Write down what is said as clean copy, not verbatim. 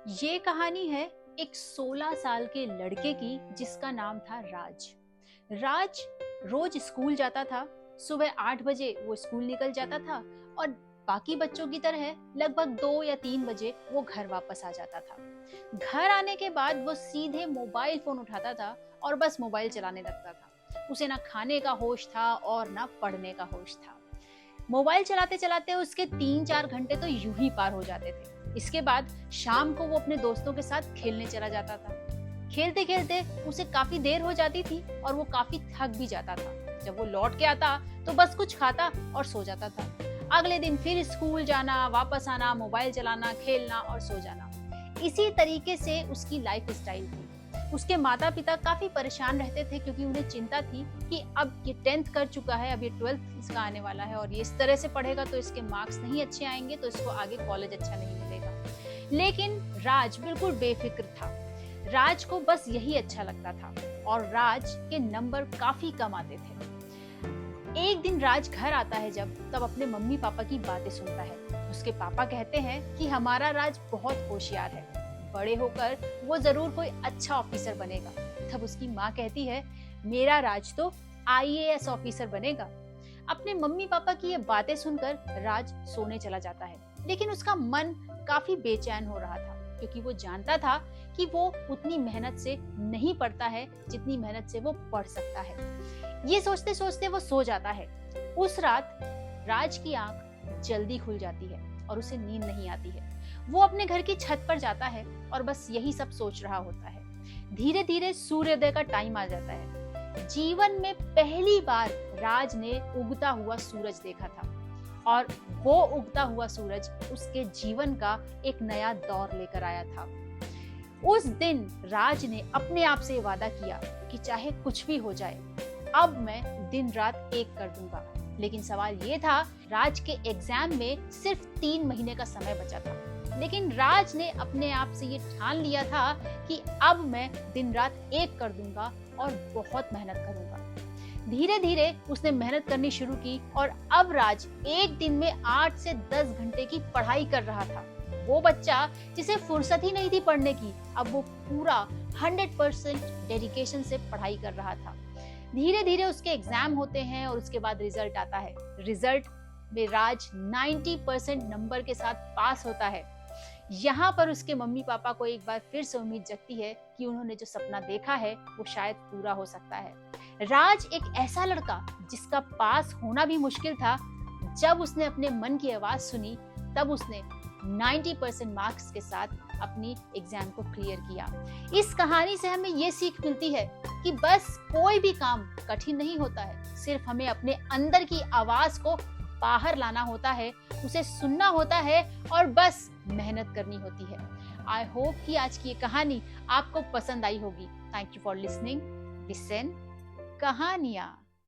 ये कहानी है एक 16 साल के लड़के की जिसका नाम था राज। राज रोज स्कूल जाता था। सुबह 8 बजे वो स्कूल निकल जाता था और बाकी बच्चों की तरह लगभग 2 या 3 बजे वो घर वापस आ जाता था। घर आने के बाद वो सीधे मोबाइल फोन उठाता था और बस मोबाइल चलाने लगता था। उसे ना खाने का होश था और ना पढ़ने का होश था। मोबाइल चलाते चलाते उसके 3-4 घंटे तो यूं ही पार हो जाते थे। इसके बाद शाम को वो अपने दोस्तों के साथ खेलने चला जाता था। खेलते खेलते उसे काफी देर हो जाती थी और वो काफी थक भी जाता था। जब वो लौट के आता तो बस कुछ खाता और सो जाता था। अगले दिन फिर स्कूल जाना, वापस आना, मोबाइल चलाना, खेलना और सो जाना। इसी तरीके से उसकी लाइफ स्टाइल थी। उसके माता पिता काफी परेशान रहते थे क्योंकि उन्हें चिंता थी कि अब ये 10th कर चुका है, अब ये 12th इसका आने वाला है और ये इस तरह से पढ़ेगा तो इसके मार्क्स नहीं अच्छे आएंगे, तो इसको आगे कॉलेज अच्छा नहीं मिलेगा। लेकिन राज बिल्कुल बेफिक्र था। राज को बस यही अच्छा लगता था और राज के नंबर काफी कम आते थे। एक दिन राज घर आता है तब अपने मम्मी पापा की बातें सुनता है। उसके पापा कहते हैं कि हमारा राज बहुत होशियार है, बड़े होकर वो जरूर कोई अच्छा ऑफिसर बनेगा। तब उसकी माँ कहती है, मेरा राज तो आईएएस ऑफिसर बनेगा। अपने मम्मी पापा की ये बातें सुनकर राज सोने चला जाता है, लेकिन उसका मन काफी बेचैन हो रहा था क्योंकि वो जानता था कि वो उतनी मेहनत से नहीं पढ़ता है जितनी मेहनत से वो पढ़ सकता है। ये सोचते सोचते वो सो जाता है। उस रात राज की आंख जल्दी खुल जाती है और उसे नींद नहीं आती है। वो अपने घर की छत पर जाता है और बस यही सब सोच रहा होता है। धीरे धीरे सूर्योदय का टाइम आ जाता है। जीवन में पहली बार राज ने उगता हुआ सूरज देखा था और वो उगता हुआ सूरज उसके जीवन का एक नया दौर लेकर आया था। उस दिन राज ने अपने आप से वादा किया कि चाहे कुछ भी हो जाए, अब मैं दिन रात एक कर दूंगा। लेकिन सवाल ये था, राज के एग्जाम में सिर्फ 3 महीने का समय बचा था, लेकिन राज ने अपने आप से ये ठान लिया था कि अब मैं दिन रात एक कर दूंगा और बहुत मेहनत करूंगा। धीरे धीरे उसने मेहनत करनी शुरू की और अब राज एक दिन में 8 से 10 घंटे की पढ़ाई कर रहा था। वो बच्चा जिसे फुर्सत ही नहीं थी पढ़ने की, अब वो पूरा 100% डेडिकेशन से पढ़ाई कर रहा था। धीरे धीरे उसके एग्जाम होते हैं और उसके बाद रिजल्ट आता है। रिजल्ट में राज 90% नंबर के साथ पास होता है। यहाँ पर उसके मम्मी पापा को एक बार फिर से उम्मीद जगती है कि उन्होंने जो सपना देखा है वो शायद पूरा हो सकता है। राज एक ऐसा लड़का जिसका पास होना भी मुश्किल था, जब उसने अपने मन की आवाज सुनी तब उसने 90% मार्क्स के साथ अपनी एग्जाम को क्लियर किया। इस कहानी से हमें ये सीख मिलती है कि बस कोई भी काम कठिन नहीं होता है, सिर्फ हमें अपने अंदर की आवाज को बाहर लाना होता है, उसे सुनना होता है और बस मेहनत करनी होती है। आई होप कि आज की ये कहानी आपको पसंद आई होगी। Thank you for listening. Listen कहानियां।